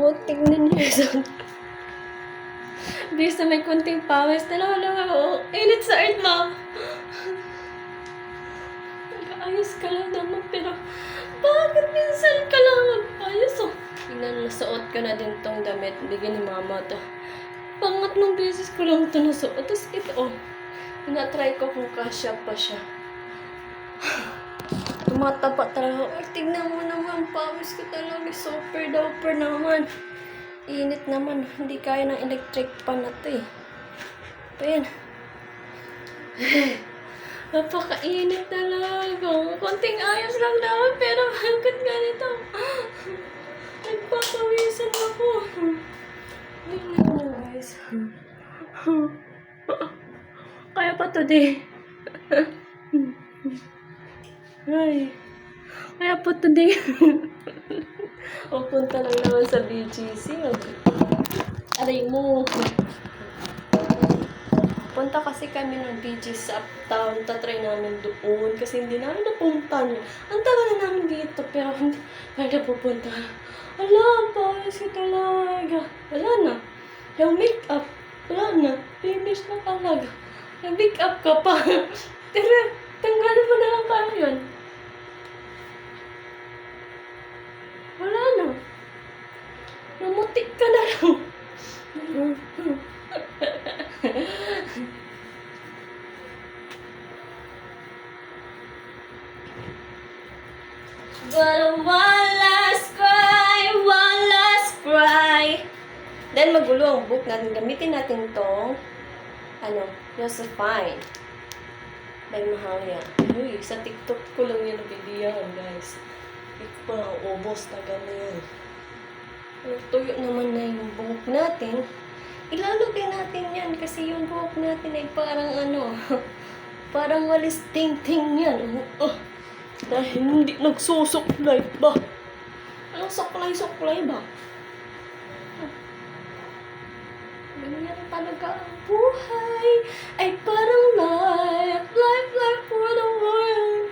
Oh, tingnan niyo yun. Basta may kunting pawis. Oh, init sa earth, ma. Nag-ayos ka lang naman, pero bakit minsan ka lang mag-ayos, oh? Tingnan, nasuot ko na din tong damit. Bigyan ni mama to. Pangatlong beses ko lang ito nasuot. Tapos ito, oh. Tinatry ko kung kasya pa siya. Tumatapa talaga. Ay, tignan mo naman. Pawis ko talaga. Super duper naman. Init naman. Hindi kaya ng electric pan na to eh. Ayan. Napakainit talaga. Konting ayos lang naman. Pero bakit ganito? Nagpapawisan ako. Tingnan mo guys. Kaya pa today. Ay. Kaya po today. Pupunta lang naman sa BGC. Aray mo. Punta kasi kami ng BGC sa uptown. Tatry namin doon. Kasi hindi namin napunta niya. Ang tagal na namin dito. Pero hindi na pupunta. Wala pa. Kasi talaga. Wala na. Yung make-up. Wala na. Finish na talaga. Nag-make-up ka pa. Tara. Tanggalin mo na lang kayo yun. Wala na. Namutik ka na lang. But one last cry. Then magulo ang book natin. Gamitin natin tong Josephine. By Mahalia. Uy, sa TikTok ko lang yun nabibiyahan, guys. Hindi ko pa naubos. Tagal na yun. Tuyo naman na yung buhok natin. Ilalagay natin yan kasi yung buhok natin ay parang parang walis ting-ting yan. Dahil hindi nagsusuklay ba? Anong suklay-suklay ba? Ganyan talaga ang buhay ay parang life for the world.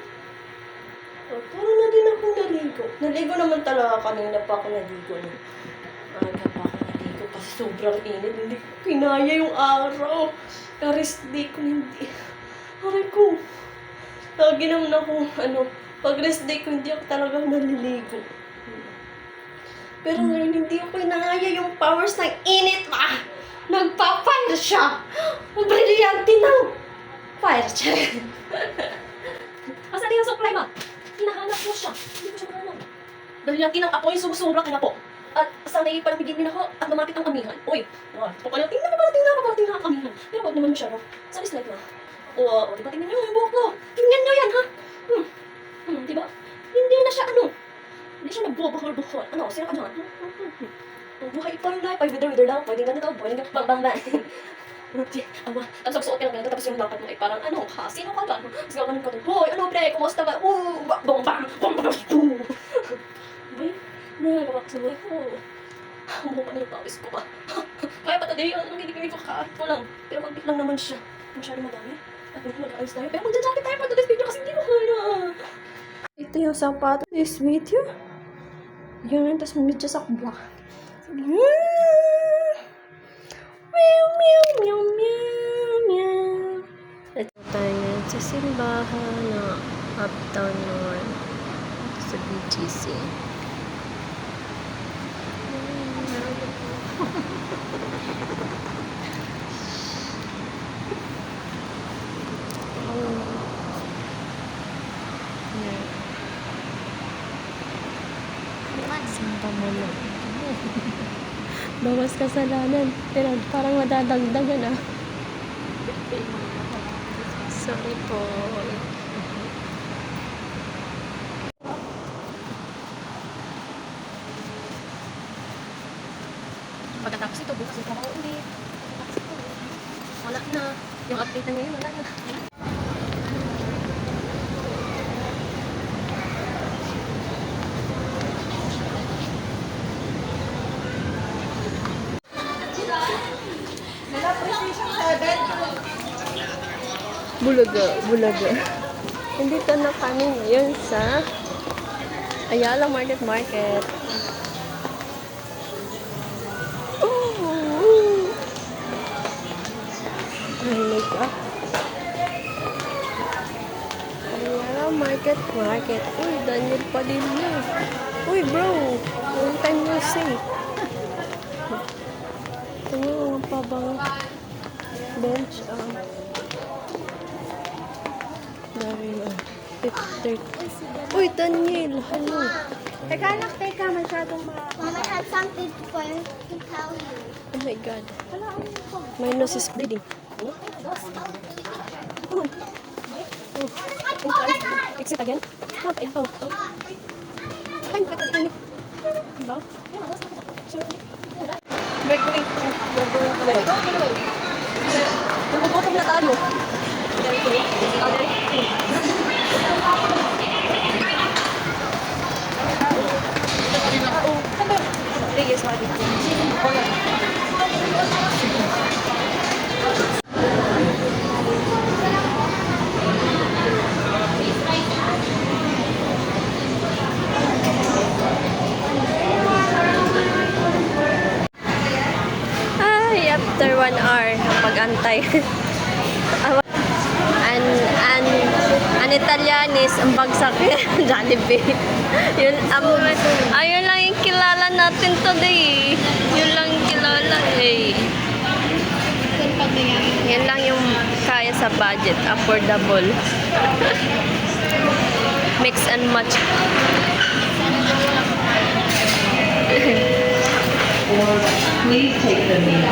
Parang na din ako naligo. Naligo naman talaga kanina pa ako naligo. Aga pa ako naligo kasi sobrang init. Hindi ko kinaya yung araw. Rest day ko hindi. Aray ko. Lagi naman ako, pag rest day ko hindi ako talaga naliligo. Pero ngayon hindi ko kinaya yung powers ng init ma. Nagpa-fire siya! Ang brilyante ng fire siya. Asan yung supply ma? Hinahanap ko siya. Hindi ko siya mahanap. Brilyante ng apoy, sumusura ka na po. At sanay palapigin din ako at lumapit ang amihan. Uy, papalating na ang amihan. Pero wag naman masyado. Sabi slide na. Oo, diba tingnan nyo yung buhok ko? Tingnan nyo yan ha? Diba? Hindi na siya hindi siya nagbubuhol-buhol. Sino ka dyan? Buhay pa rin life. Ay, wither lang. Pwede ganito. Pwede bang. Tapos suot ka ng ganito. Tapos yung lakad mo ay parang, sino ka ba? Tapos gawin ko ito. Hoy, pre? Kumusta ba? Bong, bang. Bay, nagagawa ko sa buhay ko. Buho pa na yung pawis ko ba? Kaya pa today, hindi ko kakaat ko lang. Pero magbit lang naman siya. Masyado madami. At mag-ayos tayo. Pero magja-jacket tayo pa today's video kasi hindi ko kaya. Ito yung sapato this video. Yun, tapos medyo sa black. Meow, meow, meow, meow, meow. Ito tayo sa simbahan na uptown naman sa BGC. Simba mo na. Bawas kasalanan. Pero parang madadagdagan Sorry po. Pagkatapos ito, bukas ito ako ulit. Wala na. Yung update na ngayon, wala na. Bulaga. Nandito na kami ngayon sa Ayala Market. Market. Uy, Daniel Padilla. Uy, bro. Long time no see. Ito nga, pabang bench. Dari, 50. Uy, Daniel. Hello. Teka anak, teka. Masyadong Mom, I have something to tell you. Oh my God. Wala ako yung phone. My nose is bleeding. Exit again? Okay, oh. Ay, patayin. Diba? Break, break. Nagpapotong na tayo. Sige, sorry. Ay, after 1 hour, pag-antay. An Italianis, ang bagsak Jollibee. Yun, ayun lang yung kilala natin today. Yun lang yung kilala eh. Yan lang yung kaya sa budget, affordable. Mix and match. Please take the knee.